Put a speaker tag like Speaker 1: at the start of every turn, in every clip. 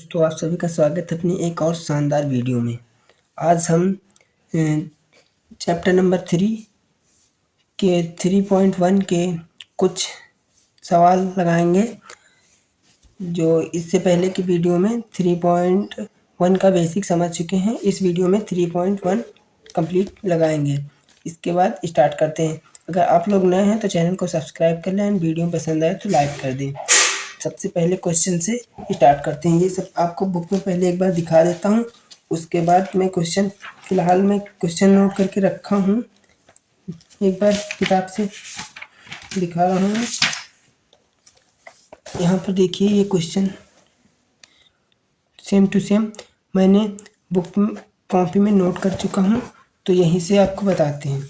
Speaker 1: दोस्तों आप सभी का स्वागत है अपनी एक और शानदार वीडियो में। आज हम चैप्टर नंबर 3 के 3.1 के कुछ सवाल लगाएंगे जो इससे पहले की वीडियो में 3.1 का बेसिक समझ चुके हैं। इस वीडियो में 3.1 कंप्लीट लगाएंगे। इसके बाद स्टार्ट करते हैं। अगर आप लोग नए हैं तो चैनल को सब्सक्राइब कर लें एंड वीडियो पसंद आए तो लाइक कर दें। सबसे पहले क्वेश्चन से स्टार्ट करते हैं। ये सब आपको बुक में पहले एक बार दिखा देता हूँ, उसके बाद मैं क्वेश्चन फिलहाल मैं क्वेश्चन नोट करके रखा हूँ, एक बार किताब से दिखा रहा हूँ। यहाँ पर देखिए ये क्वेश्चन सेम टू सेम मैंने बुक में कॉपी में नोट कर चुका हूँ, तो यहीं से आपको बताते हैं।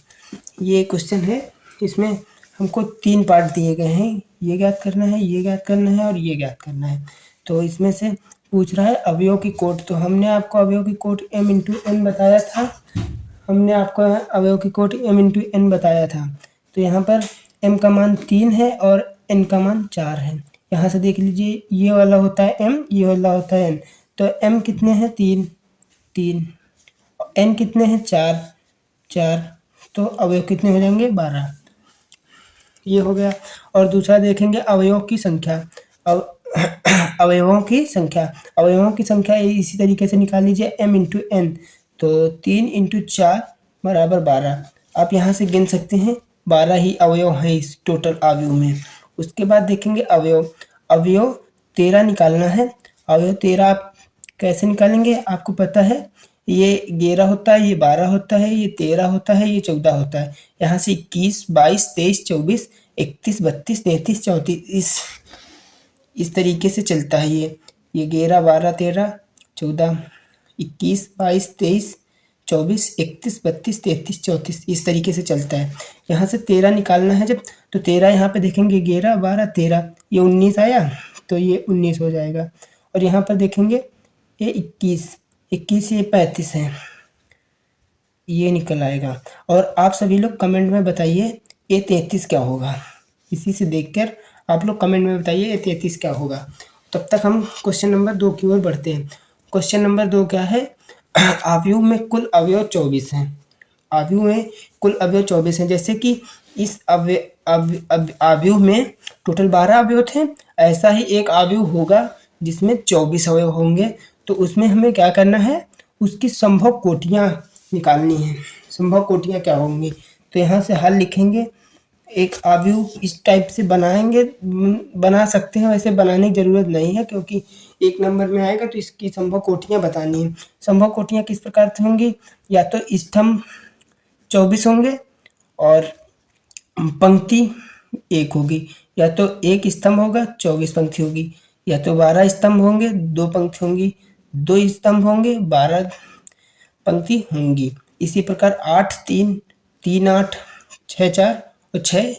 Speaker 1: ये क्वेश्चन है, इसमें हमको 3 पार्ट दिए गए हैं। ये ज्ञात करना है, ये ज्ञात करना है और ये ज्ञात करना है। तो इसमें से पूछ रहा है अवयव की कोट। तो हमने आपको अवयव की कोट m इंटू n बताया था। बताया था। तो यहाँ पर m का मान 3 है और n का मान 4 है। यहाँ से देख लीजिए, ये वाला होता है m, ये वाला होता है n। तो m कितने हैं? 3, n कितने हैं? 4। तो अवयव कितने हो जाएंगे? 12। ये हो गया। और दूसरा देखेंगे अवयवों की संख्या। अवयवों की संख्या इसी तरीके से निकाल लीजिए, m इंटू n। तो 3 इंटू 4 बराबर 12। आप यहाँ से गिन सकते हैं, 12 ही अवयव है इस टोटल अवयव में। उसके बाद देखेंगे अवयव 13 निकालना है। अवयव 13 आप कैसे निकालेंगे? आपको पता है, ये 11 होता है, ये 12 होता है, ये 13 होता है, ये 14 होता है। यहाँ से 21, 22, 23, 24, 31, 32, 33, 34 इस तरीके से चलता है। ये 11, 12, 13, 14, 21, 22, 23, 24, 31, 32, 33, 34 इस तरीके से चलता है। यहाँ से 13 निकालना है जब, तो 13 यहाँ पे देखेंगे 11, 12, 13, ये 19 आया, तो ये 19 हो जाएगा। और यहाँ पर देखेंगे ये 21, ये 35 है, ये निकल आएगा। और आप सभी लोग कमेंट में बताइए ये 33 क्या होगा। इसी से देखकर आप लोग कमेंट में बताइए ये 33 क्या होगा। तब तक हम क्वेश्चन नंबर 2 की ओर बढ़ते हैं। क्वेश्चन नंबर 2 क्या है? आव्यूह में कुल अवयव 24 हैं। आव्यूह में कुल अवयव 24 हैं। जैसे कि इस आव्यूह में टोटल 12 अवयव थे, ऐसा ही एक आव्यूह होगा जिसमें 24 अवयव होंगे। तो उसमें हमें क्या करना है? उसकी संभव कोटियाँ निकालनी है। संभव कोटियाँ क्या होंगी? तो यहाँ से हल लिखेंगे। एक आव्यूह इस टाइप से बना सकते हैं, वैसे बनाने की ज़रूरत नहीं है क्योंकि 1 नंबर में आएगा तो इसकी संभव कोटियाँ बतानी है। संभव कोटियाँ किस प्रकार से होंगी? या तो स्तंभ 24 होंगे और पंक्ति 1 होगी, या तो 1 स्तंभ होगा 24 पंक्ति होगी, या तो 12 स्तंभ होंगे 2 पंक्ति होंगी, 2 स्तंभ होंगे 12 पंक्ति होंगी। इसी प्रकार 8, 3, 3, 8, 6, 4 और 6,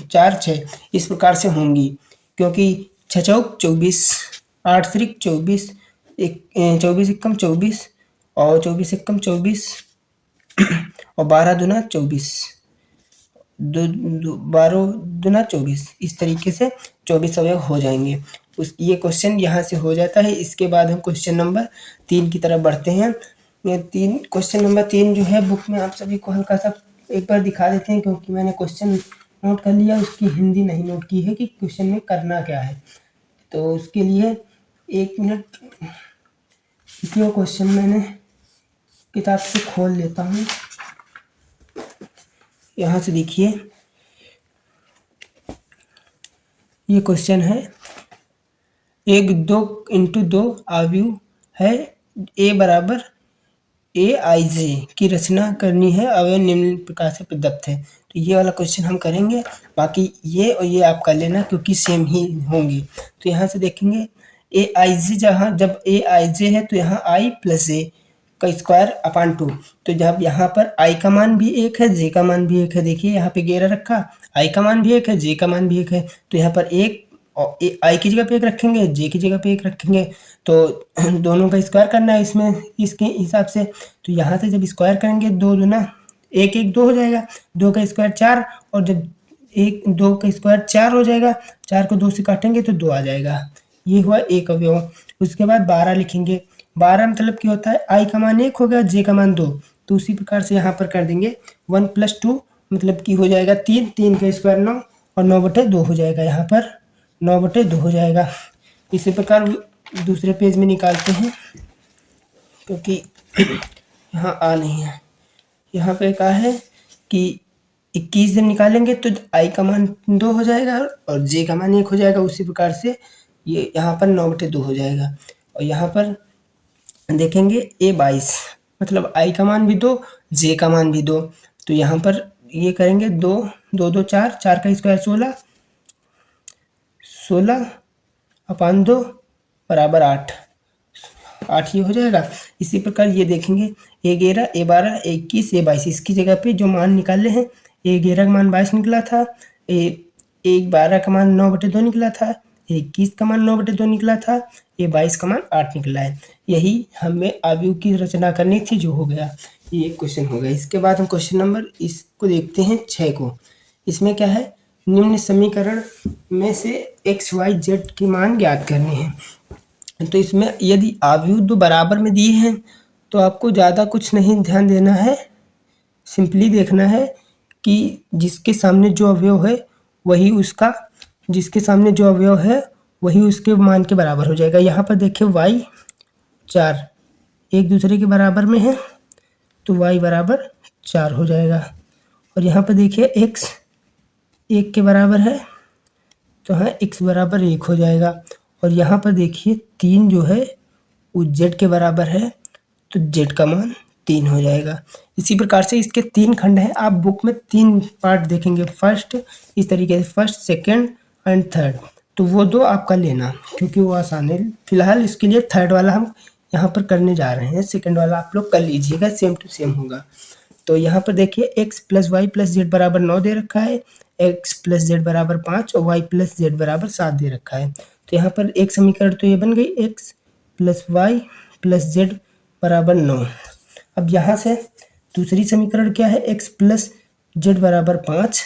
Speaker 1: 4, 6 इस प्रकार से होंगी, क्योंकि 6 चौक 24, 8 त्रिक 24, 24 एकम 24 और 24 एकम 24 और 12 दूना 24, 12 दूना 24 इस तरीके से 24 अवयव हो जाएंगे। ये क्वेश्चन यहाँ से हो जाता है। इसके बाद हम क्वेश्चन नंबर 3 की तरफ बढ़ते हैं। क्वेश्चन नंबर 3 जो है बुक में आप सभी को हल्का सा एक बार दिखा देते हैं, क्योंकि मैंने क्वेश्चन नोट कर लिया, उसकी हिंदी नहीं नोट की है कि क्वेश्चन में करना क्या है। तो उसके लिए 1 मिनट इसी क्वेश्चन मैंने किताब से खोल लेता हूँ। यहाँ से देखिए ये क्वेश्चन है, एक 2 इंटू 2 आव्यूह है ए बराबर AIJ की रचना करनी है, अवयव निम्न प्रकार से प्रदत्त है। तो ये वाला क्वेश्चन हम करेंगे, बाकी ये और ये आप कर लेना क्योंकि सेम ही होंगी। तो यहाँ से देखेंगे AIJ, जहाँ जब AIJ है तो यहाँ I प्लस A का स्क्वायर अपान 2। तो जब यहाँ पर I का मान भी 1 है, J का मान भी 1 है, देखिए यहाँ पे 11 रखा, I का मान भी 1 है, J का मान भी 1 है, तो यहाँ पर 1 और I की जगह पे 1 रखेंगे, J की जगह पे 1 रखेंगे, तो दोनों का स्क्वायर करना है इसमें इसके हिसाब से। तो यहाँ से जब स्क्वायर करेंगे 2 दूना 1, 1 2 हो जाएगा, 2 का स्क्वायर 4, और जब 2 का स्क्वायर 4 हो जाएगा, 4 को 2 से काटेंगे तो 2 आ जाएगा। ये हुआ एक अवयव। उसके बाद 12 लिखेंगे। 12 मतलब क्या होता है, आई का मान 1 हो गया, जे का मान 2। तो उसी प्रकार से यहाँ पर कर देंगे 1 + 2 मतलब कि हो जाएगा 3, 3 का स्क्वायर 9 और 9/2 हो जाएगा, यहाँ पर 9/2 हो जाएगा। इसी प्रकार दूसरे पेज में निकालते हैं, क्योंकि यहाँ आ नहीं है। यहाँ पे कहा है कि 21 जब निकालेंगे तो आई का मान 2 हो जाएगा और जे का मान 1 हो जाएगा। उसी प्रकार से ये यहाँ पर 9/2 हो जाएगा। और यहाँ पर देखेंगे A22 मतलब आई का मान भी 2, जे का मान भी 2। तो यहाँ पर ये करेंगे 2, 2, 2 4, 4 का स्क्वायर 16, 16/2 बराबर 8, 8 ये हो जाएगा। इसी प्रकार ये देखेंगे A11, A12, A21, A22 इसकी जगह पे जो मान निकाले हैं, A11 का मान 22 निकला था, A12 का मान 9/2 निकला था, A21 का मान 9/2 निकला था, A22 का मान 8 निकला है। यही हमें अवयव की रचना करनी थी, जो हो गया। ये एक क्वेश्चन हो गया। इसके बाद हम क्वेश्चन नंबर इसको देखते हैं 6 को। इसमें क्या है, निम्न समीकरण में से x, y, z के मान ज्ञात करने हैं। तो इसमें यदि अवयव दो बराबर में दिए हैं तो आपको ज़्यादा कुछ नहीं ध्यान देना है, सिंपली देखना है कि जिसके सामने जो अवयव है वही उसका, जिसके सामने जो अवयव है वही उसके मान के बराबर हो जाएगा। यहाँ पर देखिए y 4 एक दूसरे के बराबर में है तो y बराबर 4 हो जाएगा। और यहाँ पर देखिए x 1 के बराबर है तो हाँ x बराबर 1 हो जाएगा। और यहाँ पर देखिए 3 जो है वो z के बराबर है तो z का मान 3 हो जाएगा। इसी प्रकार से इसके 3 खंड हैं। आप बुक में 3 पार्ट देखेंगे, फर्स्ट इस तरीके से, फर्स्ट, सेकंड एंड थर्ड। तो वो 2 आपका लेना, क्योंकि वो आसान है। फिलहाल इसके लिए थर्ड वाला हम यहाँ पर करने जा रहे हैं, सेकंड वाला आप लोग कर लीजिएगा, सेम टू सेम होगा। तो यहाँ पर देखिए x + y + z बराबर 9 दे रखा है, x + z बराबर 5 और y + z बराबर 7 दे रखा है। तो यहाँ पर एक समीकरण तो ये बन गई, x + y + z बराबर 9। अब यहाँ से दूसरी समीकरण क्या है, x + z बराबर 5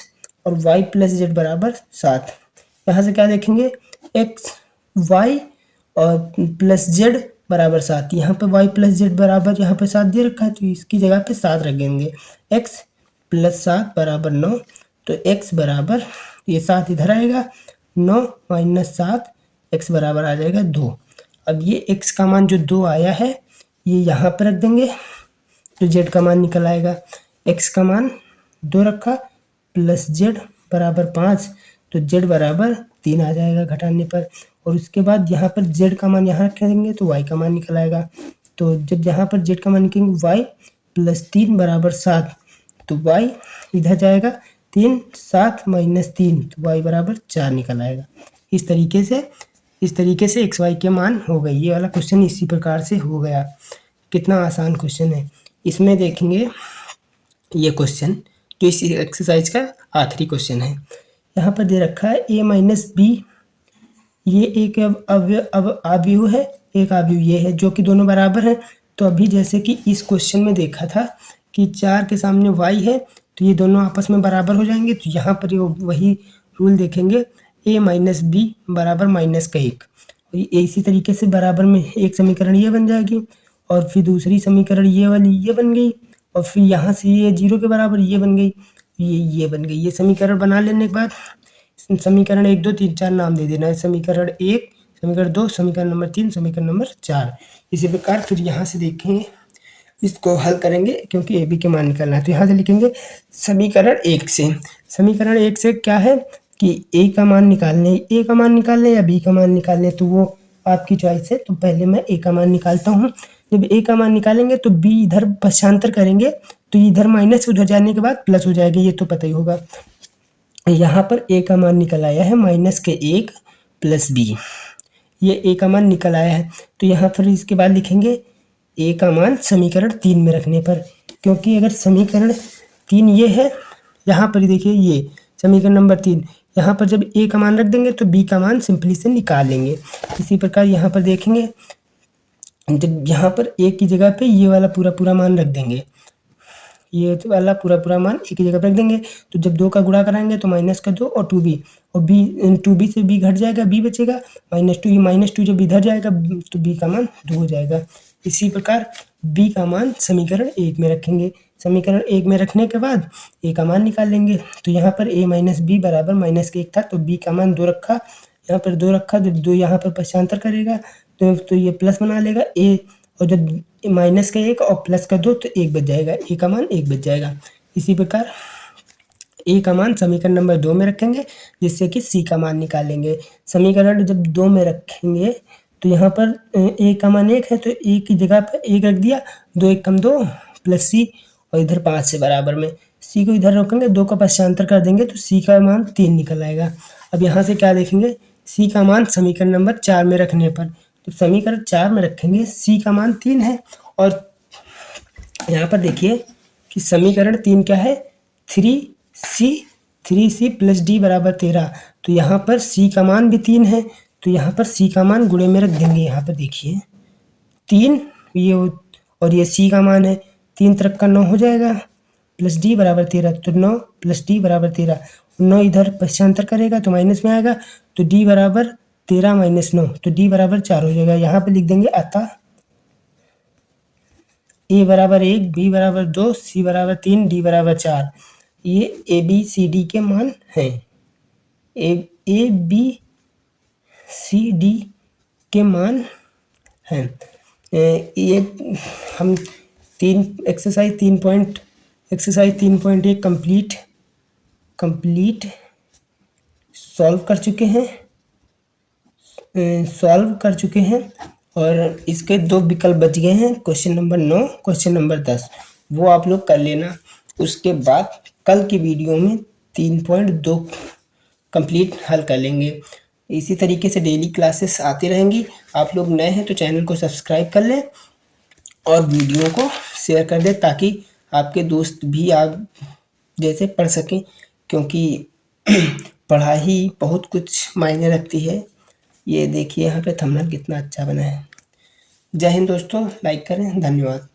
Speaker 1: और y + z बराबर 7। यहाँ से क्या देखेंगे, x, y और + z बराबर 7। यहाँ पे y + z बराबर यहाँ पे 7 दे रखा है तो इसकी जगह पे 7 रख देंगे। x + 7 बराबर 9, तो x बराबर, ये 7 इधर आएगा, 9 - 7 x बराबर आ जाएगा 2। अब ये x का मान जो 2 आया है ये यहाँ पर रख देंगे तो z का मान निकल आएगा। x का मान 2 रखा + z बराबर 5 तो z बराबर 3 आ जाएगा घटाने पर। और उसके बाद यहाँ पर z का मान यहाँ रखेंगे तो y का मान निकल आएगा। तो जब यहाँ पर z का मान निकलेंगे y + 3 बराबर 7 तो y इधर जाएगा 3, 7 - 3 तो y बराबर 4 निकल आएगा। इस तरीके से x, y के मान हो गए। ये वाला क्वेश्चन इसी प्रकार से हो गया। कितना आसान क्वेश्चन है। इसमें देखेंगे ये क्वेश्चन जो इस एक्सरसाइज का आखिरी क्वेश्चन है। यहाँ पर दे रखा है a - b, ये एक अवयव है, एक अवयव ये है जो कि दोनों बराबर हैं। तो अभी जैसे कि इस क्वेश्चन में देखा था कि 4 के सामने y है तो ये दोनों आपस में बराबर हो जाएंगे। तो यहाँ पर वही रूल देखेंगे, a - b बराबर -1। इसी तरीके से बराबर में एक समीकरण ये बन जाएगी और फिर दूसरी समीकरण ये वाली ये बन गई और फिर यहाँ से ये 0 के बराबर ये बन गई, ये बन गई। ये समीकरण बना लेने के बाद समीकरण 1, 2, 3, 4 नाम दे देना है। समीकरण 1, समीकरण 2, समीकरण नंबर 3, समीकरण नंबर 4। इसी प्रकार फिर यहाँ से देखेंगे, इसको हल करेंगे क्योंकि ए बी के मान निकालना है। तो यहाँ से लिखेंगे समीकरण 1 से, समीकरण 1 से क्या है कि ए का मान निकालने, ए का मान निकालने या बी का मान निकालने, तो वो आपकी चॉइस है। तो पहले मैं ए का मान निकालता हूँ। जब ए का मान निकालेंगे तो बी इधर पक्षांतर करेंगे तो इधर माइनस हो जाने के बाद प्लस हो जाएगा, ये तो पता ही होगा। यहाँ पर ए का मान निकल आया है -1 + b, ये ए का मान निकल आया है। तो यहाँ पर इसके बाद लिखेंगे ए का मान समीकरण 3 में रखने पर, क्योंकि अगर समीकरण 3 ये है, यहाँ पर देखिए ये समीकरण नंबर 3, यहाँ पर जब ए का मान रख देंगे तो बी का मान सिंपली से निकाल लेंगे। इसी प्रकार यहाँ पर देखेंगे, जब यहाँ पर ए की जगह पे ये वाला पूरा मान रख देंगे, ये तो वाला पूरा मान एक ही जगह पर रख देंगे। तो जब 2 का गुणा कराएंगे तो माइनस का 2 और 2b, और b 2b से b घट जाएगा, b बचेगा -2, ये -2 जब इधर जाएगा तो b का मान 2 हो जाएगा। इसी प्रकार b का मान समीकरण 1 में रखेंगे। समीकरण 1 में रखने के बाद a का मान निकाल लेंगे। तो यहाँ पर a माइनस b बराबर -1 था, तो b का मान 2 रखा, यहाँ पर 2 रखा, जब 2 यहाँ पर पक्षांतर करेगा तो ये प्लस बना लेगा a, और जब माइनस का 1 और प्लस का 2 तो 1 बच जाएगा, a का मान 1 बच जाएगा। इसी प्रकार a का मान समीकरण नंबर 2 में रखेंगे, जिससे कि c का मान निकालेंगे। समीकरण जब 2 में रखेंगे तो यहाँ पर a का मान 1 है, तो a की जगह पर 1 रख दिया, 2 1 कम 2 प्लस c, और इधर 5 से बराबर में c को इधर रखेंगे, 2 का पक्षांतर कर देंगे तो c का मान 3 निकल आएगा। अब यहाँ से क्या देखेंगे, c का मान समीकरण नंबर 4 में रखने पर, तो समीकरण 4 में रखेंगे, c का मान 3 है, और यहाँ पर देखिए कि समीकरण 3 क्या है, 3c प्लस डी बराबर 13। तो यहाँ पर c का मान भी 3 है, तो यहाँ पर c का मान गुणे में रख देंगे। यहाँ पर देखिए 3 ये, और ये c का मान है, 3 तरफ का 9 हो जाएगा, प्लस डी बराबर 13, तो 9 प्लस डी बराबर 13, 9 इधर पक्षांतर करेगा तो माइनस में आएगा, तो डी बराबर 13 माइनस 9, तो डी बराबर 4 हो जाएगा। यहाँ पे लिख देंगे अतः a बराबर 1, b बराबर 2, c बराबर 3, d बराबर 4। ये ए बी सी डी के मान हैं, ए बी सी डी के मान हैं। ये हम एक्सरसाइज 3.1 कंप्लीट सॉल्व कर चुके हैं, और इसके 2 विकल्प बच गए हैं, क्वेश्चन नंबर 9, क्वेश्चन नंबर 10, वो आप लोग कर लेना। उसके बाद कल की वीडियो में 3.2 कंप्लीट हल कर लेंगे। इसी तरीके से डेली क्लासेस आती रहेंगी। आप लोग नए हैं तो चैनल को सब्सक्राइब कर लें और वीडियो को शेयर कर दें, ताकि आपके दोस्त भी आप जैसे पढ़ सकें, क्योंकि पढ़ाई बहुत कुछ मायने रखती है। ये देखिए यहाँ पे थंबनेल कितना अच्छा बना है। जय हिंद दोस्तों, लाइक करें, धन्यवाद।